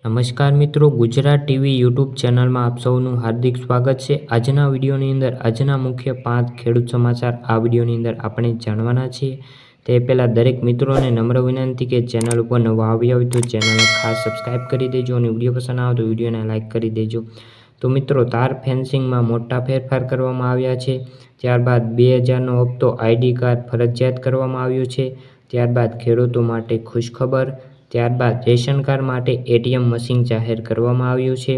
નમસ્કાર મિત્રો, Gujarat TV YouTube ચેનલમાં આપ સૌનું હાર્દિક સ્વાગત છે। આજના વિડીયોની અંદર આજના મુખ્ય 5 ખેડૂત સમાચાર આ વિડીયોની અંદર આપણે જાણવાના છીએ। તે પહેલાં દરેક મિત્રોને નમ્ર વિનંતી કે ચેનલ ઉપર નવા આવ્યા હોય તો ચેનલને ખાસ સબસ્ક્રાઈબ કરી દેજો અને વિડીયો પસંદ આવે તો વિડીયોને લાઇક કરી દેજો। તો મિત્રો, તાર ફેન્સિંગમાં મોટા ફેરફાર કરવામાં આવ્યા છે। ત્યારબાદ 2000નો હપ્તો આઈડી કાર્ડ ફરજિયાત કરવામાં આવ્યો છે। ત્યારબાદ ખેડૂતો માટે ખુશખબર। ત્યારબાદ રેશન કાર્ડ માટે એટીએમ મશીન જાહેર કરવામાં આવ્યું છે।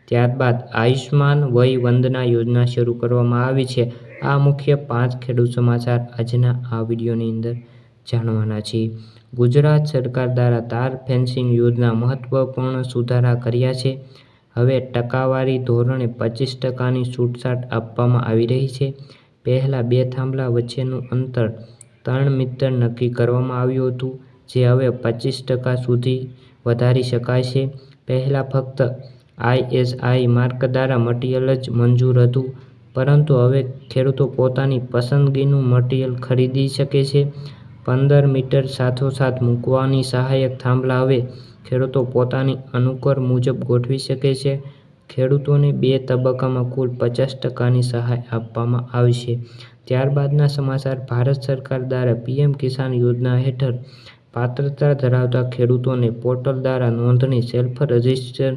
ત્યારબાદ આયુષ્માન વય વંદના યોજના શરૂ કરવામાં આવી છે। આ મુખ્ય 5 ખેડૂત સમાચાર આજના આ વિડીયોની અંદર જાણવાના છીએ। ગુજરાત સરકાર દ્વારા તાર ફેન્સિંગ યોજના મહત્વપૂર્ણ સુધારા કર્યા છે। હવે ટકાવારી ધોરણે 25%ની છૂટછાટ આપવામાં આવી રહી છે। પહેલાં 2 થાંભલા વચ્ચેનું અંતર 3 મીટર નક્કી કરવામાં આવ્યું હતું, જે હવે 25% સુધી વધારી શકાય છે। પહેલાં ફક્ત આઈએસઆઈ માર્ક દ્વારા મટીરીયલ જ મંજૂર હતું, પરંતુ હવે ખેડૂતો પોતાની પસંદગીનું મટીરીયલ ખરીદી શકે છે। 15 મીટર સાથોસાથ મૂકવાની સહાયક થાંભલા હવે ખેડૂતો પોતાની અનુકૂળ મુજબ ગોઠવી શકે છે। ખેડૂતોને 2 તબક્કામાં કુલ 50%ની સહાય આપવામાં આવશે। ત્યારબાદના સમાચાર ભારત સરકાર દ્વારા પીએમ કિસાન યોજના હેઠળ પાત્રતા ધરાવતા ખેડૂતોને પોર્ટલ દ્વારા નોંધણી સેલ્ફ રજિસ્ટર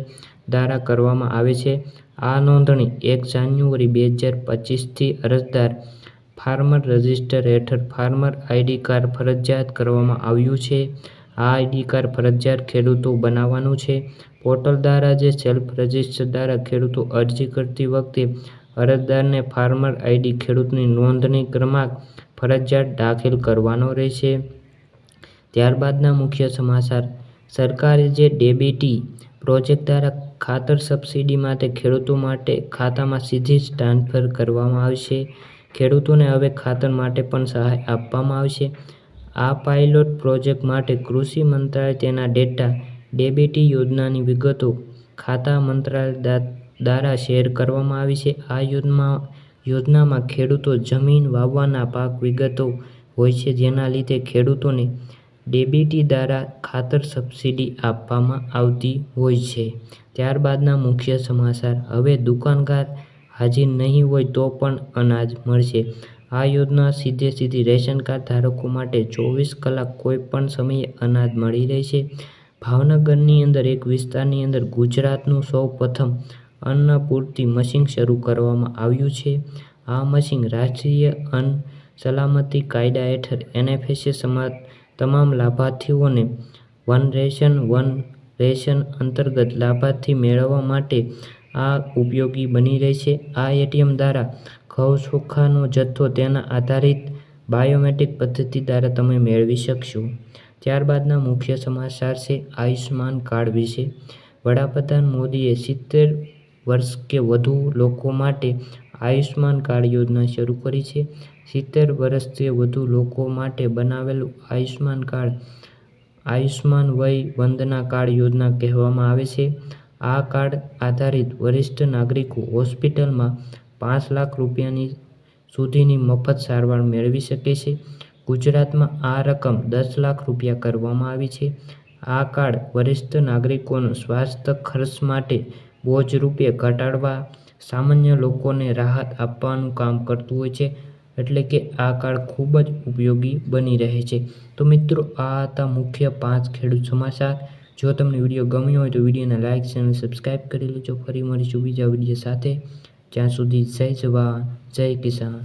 દ્વારા કરવામાં આવે છે। આ નોંધણી 1 જાન્યુઆરી 2025થી અરજદાર ફાર્મર રજિસ્ટર હેઠળ ફાર્મર આઈડી કાર્ડ ફરજિયાત કરવામાં આવ્યું છે। આ આઈડી કાર્ડ ફરજિયાત ખેડૂતો બનાવવાનું છે। પોર્ટલ દ્વારા જે સેલ્ફ રજિસ્ટર દ્વારા ખેડૂતો અરજી કરતી વખતે અરજદારને ફાર્મર આઈડી ખેડૂતની નોંધણી ક્રમાંક ફરજિયાત દાખલ કરવાનો રહેશે। ત્યારબાદના મુખ્ય સમાચાર સરકારે જે ડીબીટી પ્રોજેક્ટ દ્વારા ખાતર સબસિડી માટે ખેડૂતો માટે ખાતામાં સીધી જ ટ્રાન્સફર કરવામાં આવશે। ખેડૂતોને હવે ખાતર માટે પણ સહાય આપવામાં આવશે। આ પાયલોટ પ્રોજેક્ટ માટે કૃષિ મંત્રાલય તેના ડેટા ડીબીટી યોજનાની વિગતો ખાતા મંત્રાલય દ્વારા શેર કરવામાં આવી છે। આ યોજનામાં ખેડૂતો જમીન વાવવાના પાક વિગતો હોય છે, જેના લીધે ખેડૂતોને ડીબીટી દ્વારા ખાતર સબસિડી આપવામાં આવતી હોય છે। ત્યારબાદના મુખ્ય સમાચાર હવે દુકાનદાર હાજર નહીં હોય તો પણ અનાજ મળશે। આ યોજના સીધી રેશન કાર્ડ ધારકો માટે 24 કલાક કોઈ પણ સમયે અનાજ મળી રહેશે। ભાવનગરની અંદર એક વિસ્તારની અંદર ગુજરાતનું સૌ પ્રથમ અન્ન પૂર્તિ મશીન શરૂ કરવામાં આવ્યું છે। આ મશીન રાષ્ટ્રીય અન્ન સલામતી કાયદા હેઠળ એનએફએસએ તમામ લાભાર્થીઓને વન રેશન અંતર્ગત લાભાર્થી મેળવવા માટે આ ઉપયોગી બની રહેશે। આ એટીએમ દ્વારા ઘઉં ચોખાનો જથ્થો તેના આધારિત બાયોમેટ્રિક પદ્ધતિ દ્વારા તમે મેળવી શકશો। ત્યારબાદના મુખ્ય સમાચાર છે આયુષ્માન કાર્ડ વિશે। વડાપ્રધાન મોદીએ 70 વર્ષ કે વધુ લોકો માટે આયુષ્માન કાર્ડ યોજના શરૂ કરી છે। 70 વર્ષથી વધુ લોકો માટે બનાવેલું આયુષ્માન કાર્ડ આયુષ્માન વય વંદના કાર્ડ યોજના કહેવામાં આવે છે। આ કાર્ડ આધારિત વરિષ્ઠ નાગરિકો હોસ્પિટલમાં 5 લાખ રૂપિયા સુધીની મફત સારવાર મેળવી શકે છે। ગુજરાતમાં આ રકમ 10 લાખ રૂપિયા કરવામાં આવી છે। આ કાર્ડ વરિષ્ઠ નાગરિકોનો સ્વાસ્થ્ય ખર્ચ માટે બોજ રૂપે ઘટાડવા સામાન્ય લોકોને રાહત આપવાનું કામ કરતું હોય છે, એટલે કે આ કાર્ડ ખૂબ જ ઉપયોગી બની રહે છે। તો મિત્રો, આ હતા મુખ્ય 5 ખેડૂત સમાચાર। જો તમને વિડીયો ગમ્યો હોય તો વિડીયોને લાઇક ચેનલ સબસ્ક્રાઈબ કરી લેજો। ફરી મળીશું બીજા વિડીયો સાથે। ત્યાં સુધી જય જવાન જય કિસાન।